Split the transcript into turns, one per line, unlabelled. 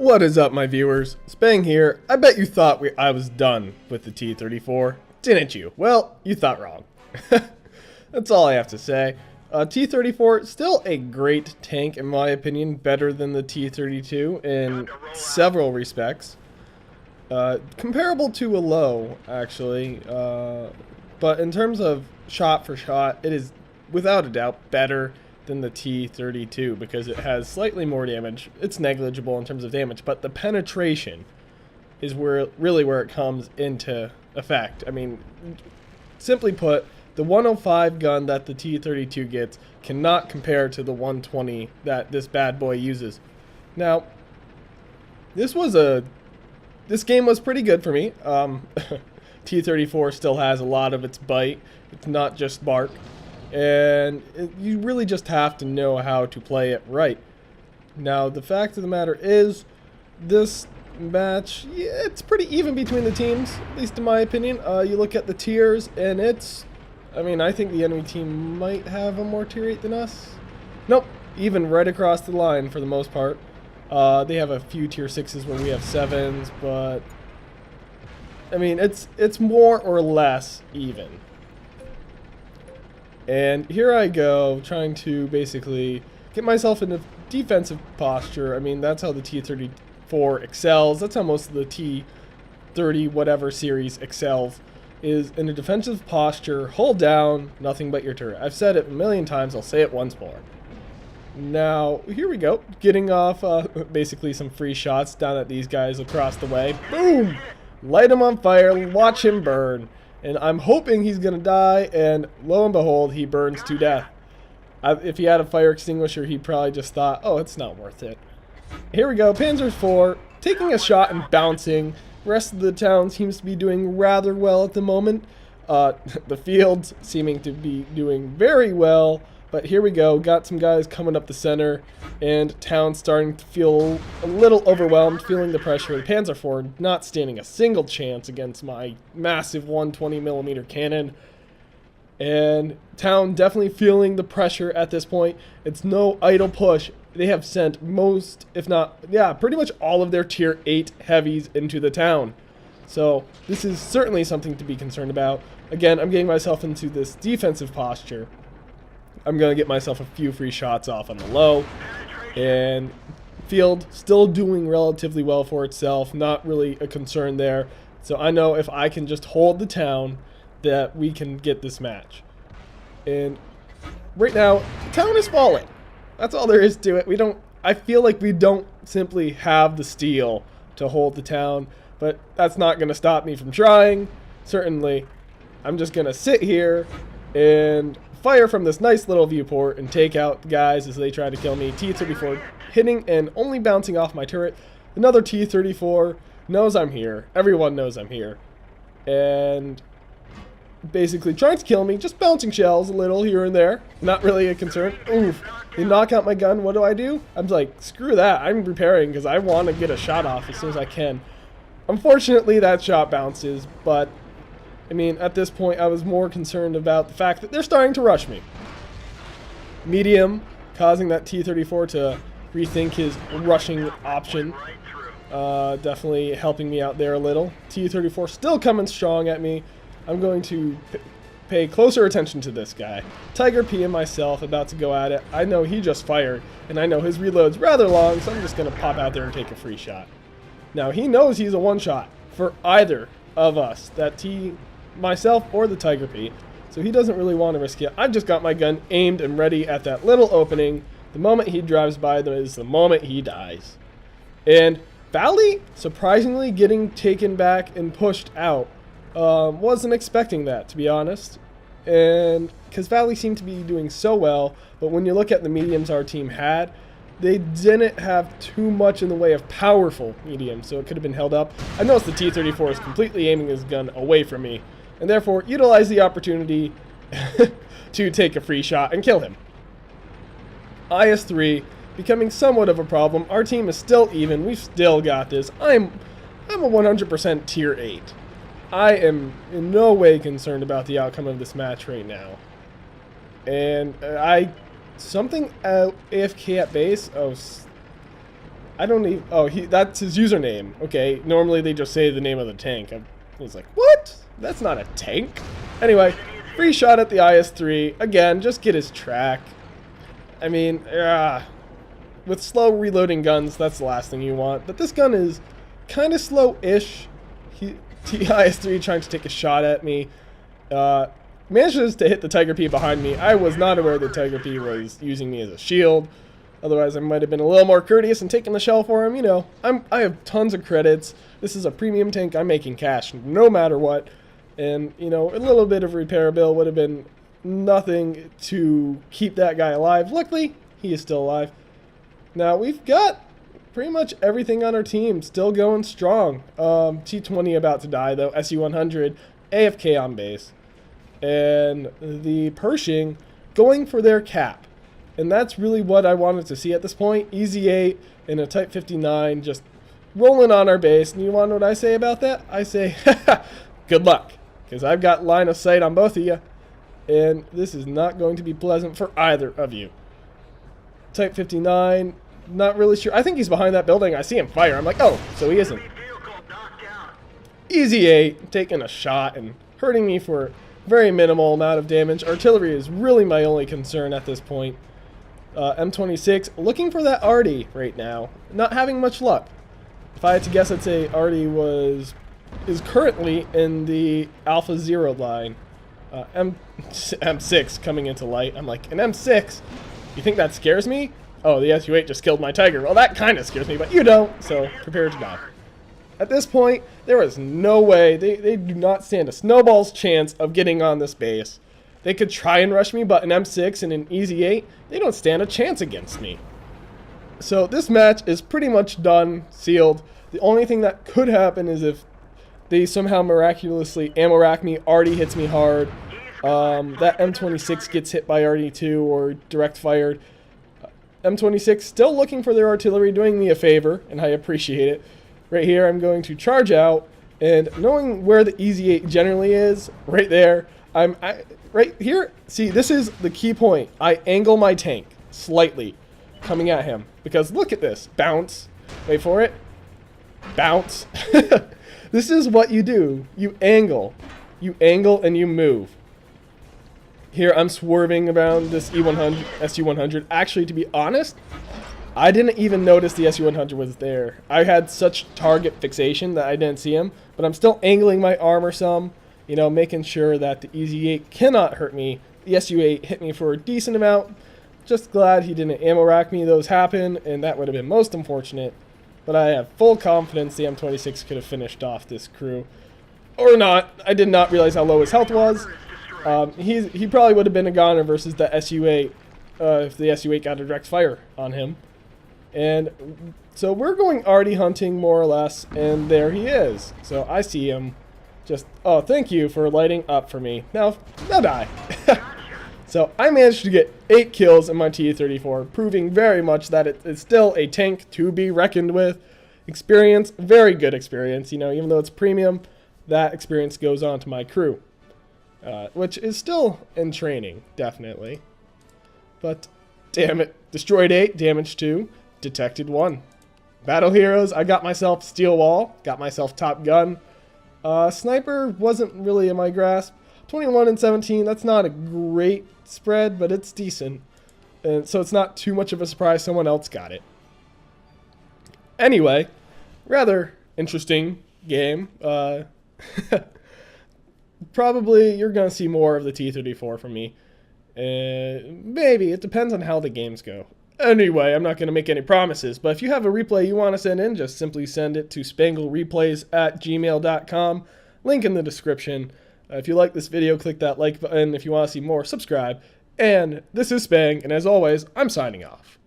What is up, my viewers? Spang here. I bet you thought I was done with the T34, didn't you? Well, you thought wrong. That's all I have to say. T34, still a great tank in my opinion, better than the T32 in several respects. Comparable to a low, actually, but in terms of shot for shot, it is without a doubt better than the T32 because it has slightly more damage. It's negligible in terms of damage, but the penetration is really where it comes into effect. I mean, simply put, the 105 gun that the T32 gets cannot compare to the 120 that this bad boy uses. Now, this game was pretty good for me. T34 still has a lot of its bite. It's not just bark. And you really just have to know how to play it right. Now, the fact of the matter is, this match, yeah, it's pretty even between the teams, at least in my opinion. You look at the tiers, and I mean, I think the enemy team might have a more tier 8 than us. Nope, even right across the line for the most part. They have a few tier 6s where we have 7s, but I mean, it's more or less even. And here I go, trying to basically get myself in a defensive posture. I mean, that's how the T34 excels. That's how most of the T30 whatever series excels, is in a defensive posture, hold down, nothing but your turret. I've said it a million times, I'll say it once more. Now, here we go, getting off basically some free shots down at these guys across the way. Boom! Light him on fire, watch him burn. And I'm hoping he's going to die, and lo and behold, he burns to death. If he had a fire extinguisher, he probably just thought, oh, it's not worth it. Here we go, Panzer IV, taking a shot and bouncing. The rest of the town seems to be doing rather well at the moment. The fields seeming to be doing very well. But here we go, got some guys coming up the center, and town starting to feel a little overwhelmed, feeling the pressure. The Panzer IV not standing a single chance against my massive 120mm cannon. And town definitely feeling the pressure at this point. It's no idle push. They have sent most, if not, yeah, pretty much all of their tier 8 heavies into the town. So this is certainly something to be concerned about. Again, I'm getting myself into this defensive posture. I'm going to get myself a few free shots off on the low. And field still doing relatively well for itself. Not really a concern there. So I know if I can just hold the town that we can get this match. And right now, the town is falling. That's all there is to it. I feel like we don't simply have the steel to hold the town. But that's not going to stop me from trying. Certainly, I'm just going to sit here and fire from this nice little viewport and take out the guys as they try to kill me. T34 hitting and only bouncing off my turret. Another T34 knows I'm here. Everyone knows I'm here. And basically trying to kill me, just bouncing shells a little here and there. Not really a concern. Oof. They knock out my gun. What do? I'm like, screw that. I'm repairing because I want to get a shot off as soon as I can. Unfortunately, that shot bounces, but I mean, at this point, I was more concerned about the fact that they're starting to rush me. Medium, causing that T34 to rethink his rushing option. Definitely helping me out there a little. T34 still coming strong at me. I'm going to pay closer attention to this guy. Tiger P and myself about to go at it. I know he just fired, and I know his reload's rather long, so I'm just going to pop out there and take a free shot. Now, he knows he's a one-shot for either of us. Myself or the Tiger P, so he doesn't really want to risk it. I've just got my gun aimed and ready at that little opening. The moment he drives by is the moment he dies. And Valley, surprisingly getting taken back and pushed out. Wasn't expecting that, to be honest. And because Valley seemed to be doing so well, but when you look at the mediums our team had, they didn't have too much in the way of powerful mediums, so it could have been held up. I noticed the T34 is completely aiming his gun away from me, and therefore utilize the opportunity to take a free shot and kill him. IS-3 becoming somewhat of a problem. Our team is still even. We've still got this. I'm a 100% tier 8. I am in no way concerned about the outcome of this match right now. And something AFK at base. Oh, I don't even... Oh, that's his username. Okay, normally they just say the name of the tank. I was like, what? That's not a tank. Anyway, free shot at the IS-3. Again, just get his track. I mean, with slow reloading guns, that's the last thing you want. But this gun is kind of slow-ish. The IS-3 trying to take a shot at me. Manages to hit the Tiger P behind me. I was not aware the Tiger P was using me as a shield. Otherwise, I might have been a little more courteous and taken the shell for him. You know, I have tons of credits. This is a premium tank. I'm making cash no matter what. And, you know, a little bit of repair bill would have been nothing to keep that guy alive. Luckily, he is still alive. Now, we've got pretty much everything on our team still going strong. T20 about to die, though. SU-100, AFK on base. And the Pershing going for their cap. And that's really what I wanted to see at this point. Easy 8 and a Type 59 just rolling on our base. And you want to know what I say about that? I say, good luck. Because I've got line of sight on both of you. And this is not going to be pleasant for either of you. Type 59, not really sure. I think he's behind that building. I see him fire. I'm like, oh, so he isn't. Easy 8, taking a shot and hurting me for very minimal amount of damage. Artillery is really my only concern at this point. M26, looking for that Artie right now. Not having much luck. If I had to guess, I'd say Artie is currently in the Alpha 0 line. M6 coming into light. I'm like, an M6? You think that scares me? Oh, the SU-8 just killed my Tiger. Well, that kind of scares me, but you don't, so prepare to die. At this point, there is no way. They do not stand a snowball's chance of getting on this base. They could try and rush me, but an M6 and an Easy 8, they don't stand a chance against me. So this match is pretty much done, sealed. The only thing that could happen is if they somehow miraculously ammo rack me, Artie hits me hard. That M26 gets hit by Artie too, or direct fired. M26 still looking for their artillery, doing me a favor, and I appreciate it. Right here, I'm going to charge out, and knowing where the Easy 8 generally is, right there, right here, see, this is the key point. I angle my tank slightly coming at him, because look at this. Bounce. Wait for it. Bounce. This is what you do. You angle. You angle and you move. Here, I'm swerving around this SU-100. Actually, to be honest, I didn't even notice the SU-100 was there. I had such target fixation that I didn't see him, but I'm still angling my armor some, you know, making sure that the Easy 8 cannot hurt me. The SU-8 hit me for a decent amount. Just glad he didn't ammo rack me. Those happen, and that would have been most unfortunate. But I have full confidence the M26 could have finished off this crew. Or not. I did not realize how low his health was. He probably would have been a goner versus the SU-8 if the SU-8 got a direct fire on him. And so we're going Artie hunting more or less, and there he is. So I see him. Just, oh, thank you for lighting up for me. Now die. So I managed to get 8 kills in my T34, proving very much that it is still a tank to be reckoned with. Experience, very good experience. You know, even though it's premium, that experience goes on to my crew. Which is still in training, definitely. But, damn it. Destroyed 8, damaged 2, detected 1. Battle heroes, I got myself steel wall, got myself top gun. Sniper wasn't really in my grasp. 21 and 17, that's not a great spread, but it's decent. And so it's not too much of a surprise someone else got it. Anyway, rather interesting game. Probably you're going to see more of the T34 from me. Maybe. It depends on how the games go. Anyway, I'm not going to make any promises, but if you have a replay you want to send in, just simply send it to spanglereplays@gmail.com. Link in the description. If you like this video, click that like button. If you want to see more, subscribe. And this is Spang, and as always, I'm signing off.